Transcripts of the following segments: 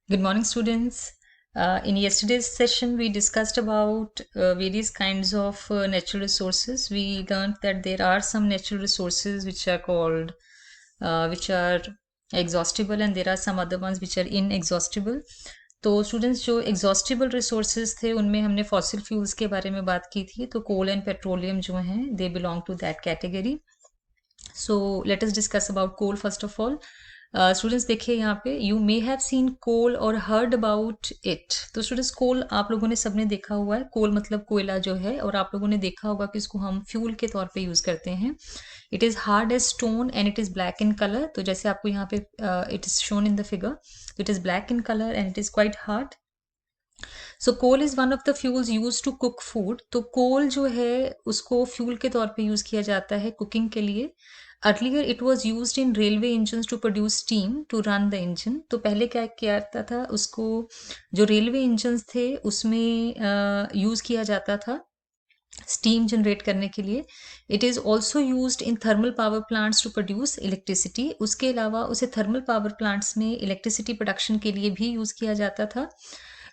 Good morning, students. In yesterday's session, we discussed about various kinds of natural resources. We learned that there are some natural resources which are called, which are exhaustible, and there are some other ones which are inexhaustible. तो students जो exhaustible resources थे उनमें हमने fossil fuels के बारे में बात की थी तो कोल एंड पेट्रोलियम जो हैं they belong to that category so let us discuss about coal first of all students देखिए यहाँ पे you may have seen coal और हर्ड अबाउट इट तो स्टूडेंट्स कोल आप लोगों ने सबने देखा हुआ है कोल मतलब कोयला जो है और आप लोगों ने देखा होगा कि इसको हम फ्यूल के तौर पे यूज करते हैं it is hard as stone and it is black in colour तो जैसे आपको यहाँ पे it is shown in the figure it is black in colour and it is quite hard so coal is one of the fuels use to cook food तो coal जो है उसको fuel के तौर पे यूज किया जाता है कुकिंग के लिए earlier it was use in railway engine to produce steam to run the engine तो पहले क्या किया जाता था उसको जो रेलवे इंजन थे उसमें यूज किया जाता था स्टीम जनरेट करने के लिए it is also use in thermal power plants to produce electricity उसके अलावा उसे थर्मल पावर प्लांट्स में इलेक्ट्रिसिटी प्रोडक्शन के लिए भी यूज़ किया जाता था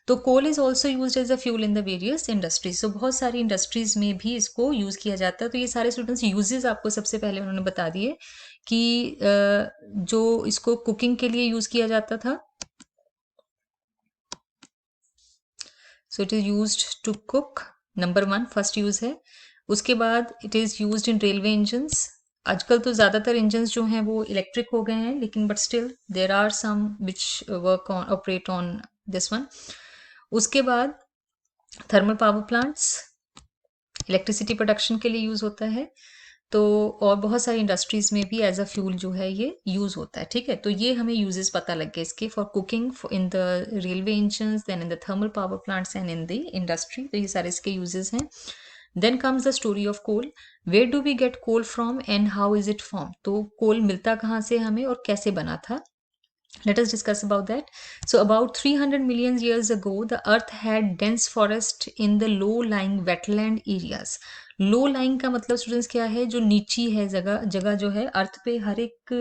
तो coal is also use as a fuel in the various industries so बहुत सारी इंडस्ट्रीज में भी इसको यूज किया जाता है तो ये सारे स्टूडेंट्स यूजेस आपको सबसे पहले उन्होंने बता दिए कि जो इसको कुकिंग के लिए यूज किया जाता था so it is use to cook number one first use है उसके बाद it is use in railway engines आजकल तो ज़्यादातर इंजन्स जो हैं वो इलेक्ट्रिक हो गए हैं लेकिन but still there are some which work on operate on this one उसके बाद thermal power plants electricity production के लिए यूज़ होता है तो और बहुत सारी इंडस्ट्रीज में भी एज अ फ्यूल जो है ये यूज़ होता है ठीक है तो ये हमें यूजेस पता लग गए इसके for cooking in the railway engines then in the thermal power plants and in the industry तो ये सारे इसके यूजेस हैं then comes the story of coal where do we get coal from and how is it form तो coal मिलता कहाँ से हमें और कैसे बना था let us discuss about that so about 300 million years ago the earth had dense forest in the low lying wetland areas low lying का मतलब स्टूडेंट्स क्या है जो नीची है जगह जगह जो है अर्थ पे हर एक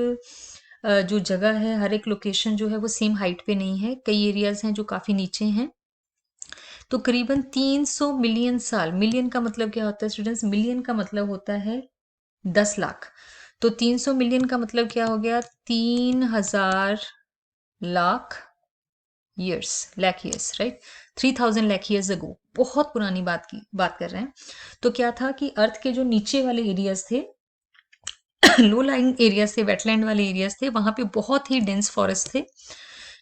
जो जगह है हर एक लोकेशन जो है वो सेम हाइट पे नहीं है कई एरियाज हैं जो काफी नीचे हैं तो करीबन 300 मिलियन साल मिलियन का मतलब क्या होता है स्टूडेंट्स मिलियन का मतलब होता है 10 लाख तो 300 मिलियन का मतलब क्या हो गया 3000 lakh lakh years right 3000 lakh years ago बहुत पुरानी बात कर रहे हैं तो क्या था कि अर्थ के जो नीचे वाले एरियाज थे लो लाइंग एरियाज थे वेटलैंड वाले एरियाज थे वहां पे बहुत ही डेंस फॉरेस्ट थे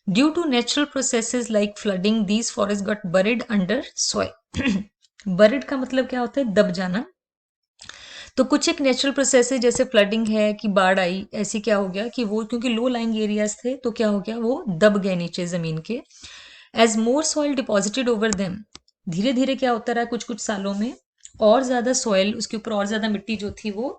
due to natural processes like flooding these forest got buried under soil buried का मतलब क्या होता है दब जाना तो कुछ एक नेचुरल प्रोसेस है जैसे फ्लडिंग है कि बाढ़ आई ऐसे क्या हो गया कि वो क्योंकि लो लाइंग एरियाज थे तो क्या हो गया वो दब गए नीचे जमीन के एज मोर सॉइल डिपॉजिटेड ओवर देम धीरे धीरे क्या होता रहा कुछ कुछ सालों में और ज्यादा सॉइल उसके ऊपर और ज्यादा मिट्टी जो थी वो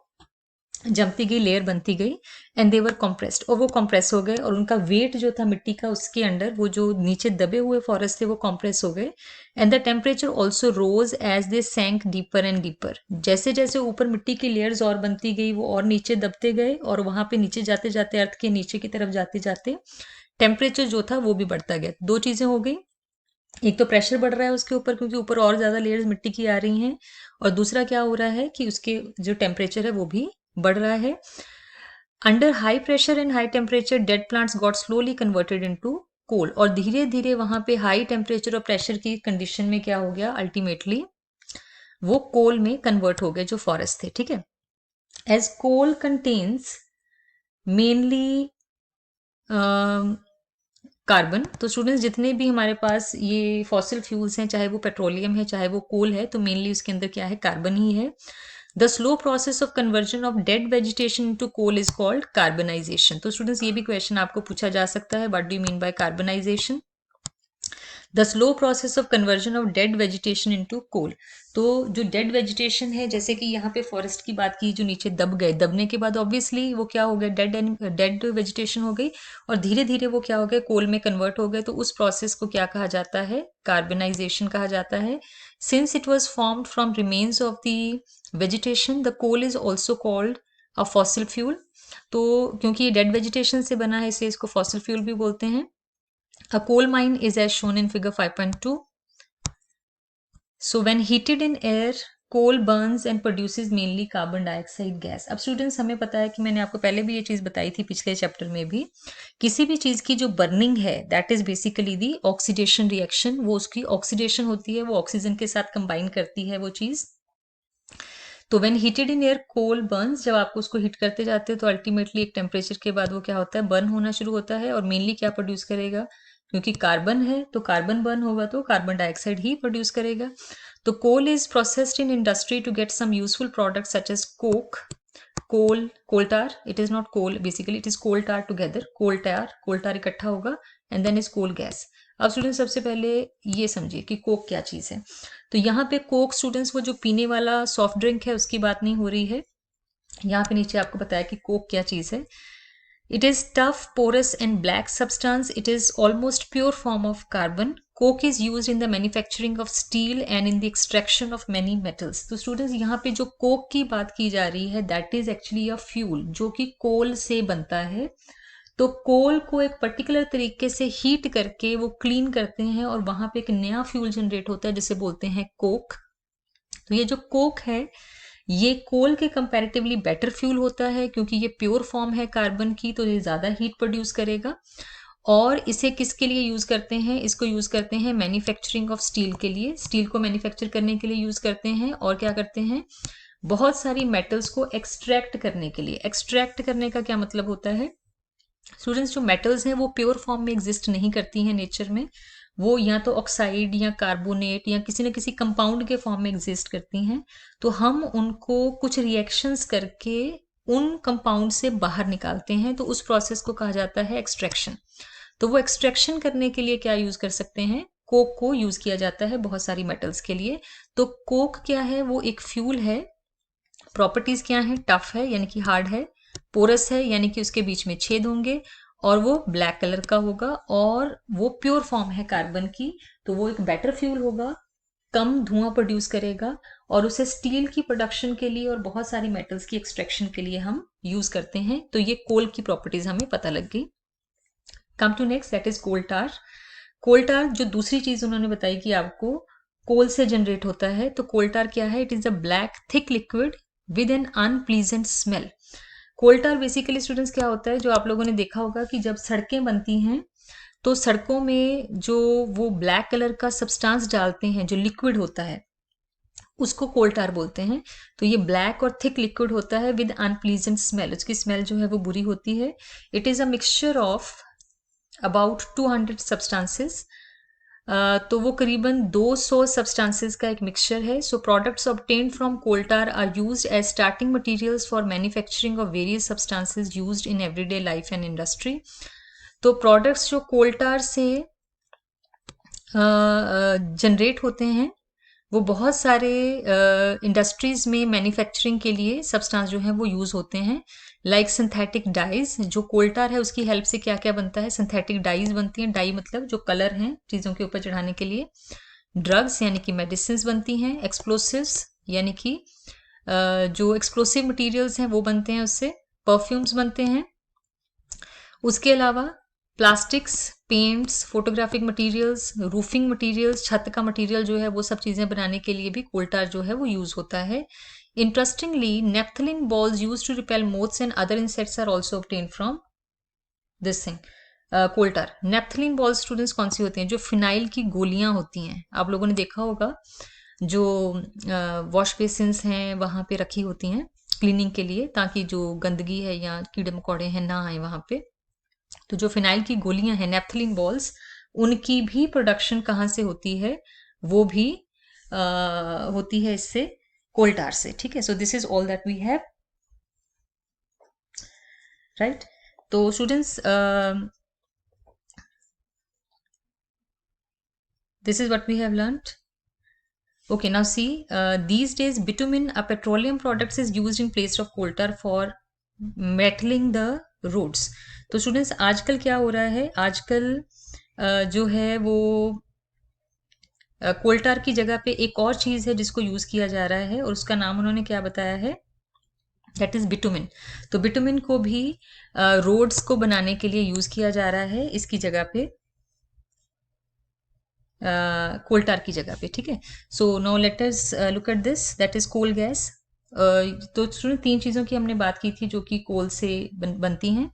जमती गई लेयर बनती गई एंड दे वर कॉम्प्रेस्ड और वो कॉम्प्रेस हो गए और उनका वेट जो था मिट्टी का उसके अंडर वो जो नीचे दबे हुए फॉरेस्ट थे वो कॉम्प्रेस हो गए and the temperature also rose as they sank deeper and deeper जैसे जैसे ऊपर मिट्टी की लेयर्स और बनती गई वो और नीचे दबते गए और वहां पे नीचे जाते जाते अर्थ के नीचे की तरफ जाते जाते टेम्परेचर जो था वो भी बढ़ता गया दो चीजें हो गई एक तो प्रेशर बढ़ रहा है उसके ऊपर क्योंकि ऊपर और ज्यादा लेयर्स मिट्टी की आ रही हैं और दूसरा क्या हो रहा है कि उसके जो टेम्परेचर है वो भी बढ़ रहा है under high pressure and high temperature dead plants got slowly converted into coal और धीरे धीरे वहां पे हाई टेम्परेचर और प्रेशर की कंडीशन में क्या हो गया अल्टीमेटली वो कोल में कन्वर्ट हो गए जो फॉरेस्ट थे ठीक है as coal contains mainly carbon तो स्टूडेंट्स जितने भी हमारे पास ये फॉसिल फ्यूल्स हैं चाहे वो पेट्रोलियम है चाहे वो कोल है तो मेनली उसके अंदर क्या है कार्बन ही है the slow process of conversion of dead vegetation to coal is called carbonisation तो स्टूडेंट्स ये भी क्वेश्चन आपको पूछा जा सकता है what do you mean by carbonisation the slow process of conversion of dead vegetation into coal तो जो डेड वेजिटेशन है जैसे कि यहाँ पे फॉरेस्ट की बात की जो नीचे दब गए दबने के बाद ऑब्वियसली वो क्या हो गया डेड वेजिटेशन हो गई और धीरे धीरे वो क्या हो गया कोल में कन्वर्ट हो गए तो उस प्रोसेस को क्या कहा जाता है कार्बनाइजेशन कहा जाता है since it was formed from remains of the vegetation the coal is also called a fossil fuel तो क्योंकि ये डेड वेजिटेशन से बना है इसलिए इसको फॉसिल फ्यूल भी बोलते हैं A coal mine is as shown in figure 5.2. So when heated in air, coal burns and produces mainly carbon dioxide gas. अब स्टूडेंट्स हमें पता है कि मैंने आपको पहले भी ये चीज़ बताई थी पिछले चैप्टर में भी, किसी भी चीज़ की जो बर्निंग है that is basically the oxidation reaction. वो उसकी ऑक्सीडेशन होती है, वो ऑक्सीजन के साथ कंबाइन करती है वो चीज़। तो when heated in air coal burns, जब आप उसको हीट करते जाते हो तो अल्टीमेटली एक टेम्परेचर के बाद वो क्या होता है, बर्न होना शुरू होता है। और मेनली क्या प्रोड्यूस करेगा, क्योंकि कार्बन है तो कार्बन बर्न होगा तो कार्बन डाइऑक्साइड ही प्रोड्यूस करेगा। तो coal is processed in industry to get some useful products such as coke, coal tar, it is not coal, basically it is coal tar together, coal tar इकट्ठा होगा and then is coal gas। अब student सबसे पहले ये समझिए कि Coke क्या चीज़ है। तो यहाँ पे कोक स्टूडेंट्स वो जो पीने वाला सॉफ्ट ड्रिंक है उसकी बात नहीं हो रही है। यहाँ पे नीचे आपको बताया कि कोक क्या चीज़ है। It is tough, porous and black substance. It is almost pure form of carbon. Coke is used in the manufacturing of steel and in the extraction of many metals. तो स्टूडेंट्स यहाँ पे जो Coke की बात की जा रही है that is actually a fuel जो कि कोल से बनता है। तो कोल को एक पर्टिकुलर तरीके से हीट करके वो क्लीन करते हैं और वहां पे एक नया फ्यूल जनरेट होता है जिसे बोलते हैं कोक। तो ये जो कोक है ये कोल के कंपैरेटिवली बेटर फ्यूल होता है क्योंकि ये प्योर फॉर्म है कार्बन की, तो ये ज़्यादा हीट प्रोड्यूस करेगा। और इसे किसके लिए यूज़ करते हैं, इसको यूज़ करते हैं मैन्युफैक्चरिंग ऑफ स्टील के लिए, स्टील को मैन्युफैक्चर करने के लिए यूज़ करते हैं। और क्या करते हैं, बहुत सारी मेटल्स को एक्सट्रैक्ट करने के लिए। एक्सट्रैक्ट करने का क्या मतलब होता है स्टूडेंट्स, जो मेटल्स हैं वो प्योर फॉर्म में एग्जिस्ट नहीं करती हैं नेचर में, वो या तो ऑक्साइड या कार्बोनेट या किसी न किसी कंपाउंड के फॉर्म में एग्जिस्ट करती हैं। तो हम उनको कुछ रिएक्शंस करके उन कंपाउंड से बाहर निकालते हैं, तो उस प्रोसेस को कहा जाता है एक्सट्रैक्शन। तो वो एक्सट्रैक्शन करने के लिए क्या यूज कर सकते हैं, कोक को यूज किया जाता है बहुत सारी मेटल्स के लिए। तो कोक क्या है, वो एक फ्यूल है। प्रॉपर्टीज क्या है, टफ है यानी कि हार्ड है, पोरस है यानी कि उसके बीच में छेद होंगे, और वो ब्लैक कलर का होगा, और वो प्योर फॉर्म है कार्बन की। तो वो एक बेटर फ्यूल होगा, कम धुआं प्रोड्यूस करेगा, और उसे स्टील की प्रोडक्शन के लिए और बहुत सारी मेटल्स की एक्सट्रैक्शन के लिए हम यूज करते हैं। तो ये कोल की प्रॉपर्टीज हमें पता लग गई। Come to next, that is coal tar. Coal tar जो दूसरी चीज उन्होंने बताई कि आपको कोल से जनरेट होता है, तो कोल टार क्या है, it is a black thick liquid with an unpleasant smell. Coal tar basically students क्या होता है, जो आप लोगों ने देखा होगा कि जब सड़कें बनती हैं तो सड़कों में जो वो ब्लैक कलर का सब्सटेंस डालते हैं जो लिक्विड होता है उसको कोल टार बोलते हैं। तो ये ब्लैक और थिक लिक्विड होता है विद अनप्लीजेंट स्मेल, उसकी स्मेल जो है वो बुरी होती है। It is a mixture of about 200 substances. तो वो करीबन 200 सब्सटेंसेस का एक मिक्सचर है। So products obtained from coal tar are used as starting materials for manufacturing of various substances used in everyday life and industry. तो products जो coal टार से generate होते हैं वो बहुत सारे इंडस्ट्रीज में मैन्युफैक्चरिंग के लिए सब्सटेंस जो है वो यूज होते हैं। लाइक सिंथेटिक डाइज, जो कोल टार है उसकी हेल्प से क्या क्या बनता है, सिंथेटिक डाइज बनती हैं। डाई मतलब जो कलर हैं चीज़ों के ऊपर चढ़ाने के लिए। ड्रग्स यानी कि मेडिसिन बनती हैं। एक्सप्लोसिव्स यानी कि जो एक्सप्लोसिव मटेरियल्स हैं वो बनते हैं उससे। परफ्यूम्स बनते हैं। उसके अलावा plastics, paints, photographic materials, roofing materials, छत का मटेरियल जो है वो सब चीज़ें बनाने के लिए भी कोल टार जो है वो यूज़ होता है। Interestingly naphthalene balls use to repel moths and other insects are also obtain from this thing coal tar. Naphthalene balls students कौन सी होती हैं, जो फिनाइल की गोलियां होती हैं, आप लोगों ने देखा होगा जो वॉश बेसिन्स हैं वहाँ पे रखी होती हैं क्लीनिंग के लिए, ताकि जो गंदगी है या कीड़े मकोड़े हैं ना आए वहाँ पे। तो जो फिनाइल की गोलियां हैं नेफ्थलीन बॉल्स, उनकी भी प्रोडक्शन कहाँ से होती है, वो भी होती है इससे, कोल टार से। ठीक है, so this is all that we have, right. तो students this is what we have learnt. Okay, now see, these days bitumen, a petroleum product, is used in place of coal tar for metaling the roads. तो students आजकल क्या हो रहा है, आजकल जो है वो कोल टार की जगह पे एक और चीज़ है जिसको यूज़ किया जा रहा है, और उसका नाम उन्होंने क्या बताया है, दैट इज बिटुमिन। तो बिटुमिन को भी रोड्स को बनाने के लिए यूज़ किया जा रहा है इसकी जगह पे। कोल टार की जगह पे, ठीक है। So now let us look at this, that is coal gas. तो स्टूडेंट तीन चीज़ों की हमने बात की थी जो कि कोल से बनती हैं।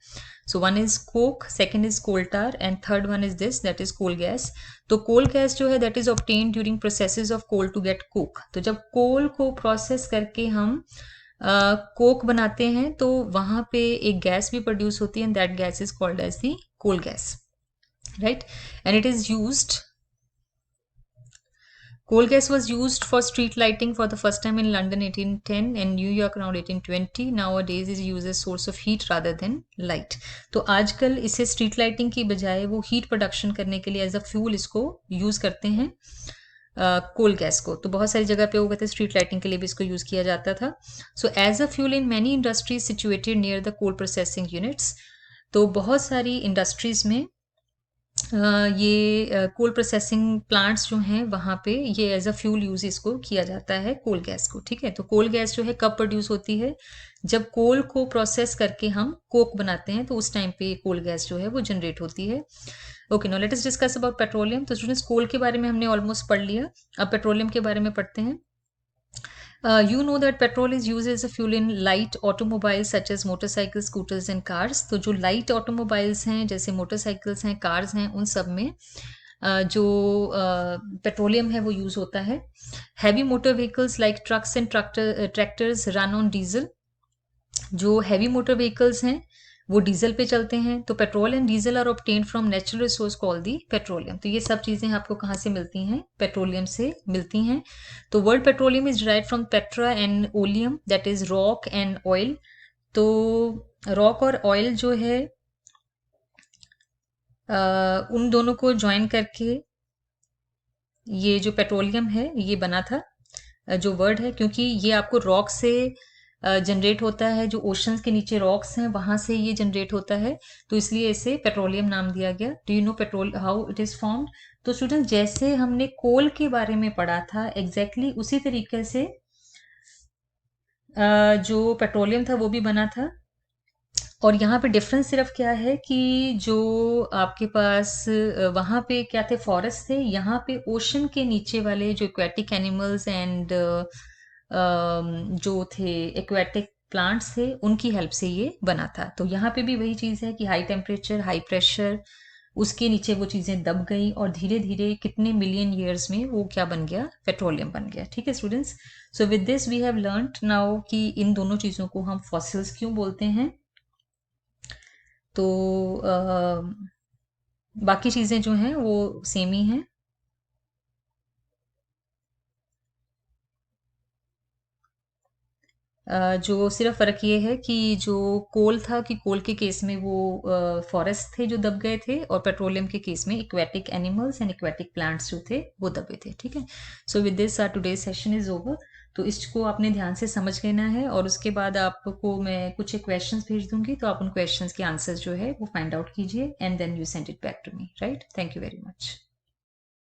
So one is coke, second is coal tar and third one is this, that is coal gas. तो कोल गैस जो है that is obtain during processes of coal to get coke. तो जब कोल को प्रोसेस करके हम कोक बनाते हैं तो वहां पे एक गैस भी प्रोड्यूस होती है, and that gas is called as the coal gas, right. And it is used Coal gas was used for street lighting for the first time in London 1810 and New York around 1820. Nowadays is used as source of heat rather than light. तो आजकल इसे street lighting की बजाय वो heat production करने के लिए as a fuel इसको यूज़ करते हैं, कोल गैस को। तो बहुत सारी जगह पे वो कहते हैं स्ट्रीट लाइटिंग के लिए भी इसको यूज़ किया जाता था। So as a fuel in many industries situated near the coal processing units. तो बहुत सारी इंडस्ट्रीज में ये कोल प्रोसेसिंग प्लांट्स जो हैं वहाँ पे ये एज अ फ्यूल यूज़ इसको किया जाता है कोल गैस को, ठीक है। तो कोल गैस जो है कब प्रोड्यूस होती है, जब कोल को प्रोसेस करके हम कोक बनाते हैं तो उस टाइम पे कोल गैस जो है वो जनरेट होती है। Okay, now let us discuss about petroleum. तो स्टूडेंट्स कोल के बारे में हमने ऑलमोस्ट पढ़ लिया, अब पेट्रोलियम के बारे में पढ़ते हैं। You know that petrol is used as a fuel in light automobiles such as motorcycles, scooters and cars. तो जो light automobiles हैं जैसे motorcycles हैं, cars हैं, उन सब में जो पेट्रोलियम है वो यूज़ होता है। Heavy motor vehicles like trucks and tractors run on diesel. जो हैवी मोटर व्हीकल्स हैं वो डीजल पे चलते हैं। तो petrol and diesel are obtain from natural resource called the petroleum. तो ये सब चीज़ें आपको कहाँ से मिलती हैं, पेट्रोलियम से मिलती हैं। तो word petroleum is derived from Petra and oleum, that is rock and oil. तो रॉक और ऑयल जो है उन दोनों को ज्वाइन करके ये जो पेट्रोलियम है ये बना था, जो वर्ड है, क्योंकि ये आपको रॉक से जनरेट होता है, जो ओशंस के नीचे रॉक्स हैं वहां से ये जनरेट होता है, तो इसलिए इसे पेट्रोलियम नाम दिया गया। Do you know petrol how it is formed? तो स्टूडेंट जैसे हमने कोल के बारे में पढ़ा था एग्जैक्टली उसी तरीके से जो पेट्रोलियम था वो भी बना था। और यहाँ पे डिफरेंस सिर्फ क्या है कि जो आपके पास वहाँ पे क्या थे, फॉरेस्ट थे, यहाँ पे ओशन के नीचे वाले जो एक्वेटिक एनिमल्स एंड जो थे एक्वेटिक प्लांट्स थे उनकी हेल्प से ये बना था। तो यहाँ पे भी वही चीज़ है कि हाई टेम्परेचर, हाई प्रेशर, उसके नीचे वो चीज़ें दब गई और धीरे धीरे कितने मिलियन ईयर्स में वो क्या बन गया, पेट्रोलियम बन गया, ठीक है students. So with this we have learned now कि इन दोनों चीज़ों को हम फॉसिल्स क्यों बोलते हैं। तो बाकी चीज़ें जो हैं वो सेम ही हैं। जो सिर्फ फ़र्क ये है कि जो कोल था कि कोल के केस में वो फॉरेस्ट थे जो दब गए थे, और पेट्रोलियम के केस में aquatic animals and aquatic plants जो थे वो दबे थे, ठीक है। So with this our today session is over. तो इसको आपने ध्यान से समझ लेना है और उसके बाद आपको मैं कुछ क्वेश्चंस भेज दूंगी, तो आप उन क्वेश्चंस के आंसर्स जो है वो फाइंड आउट कीजिए and then you send it back to me, right. Thank you very much.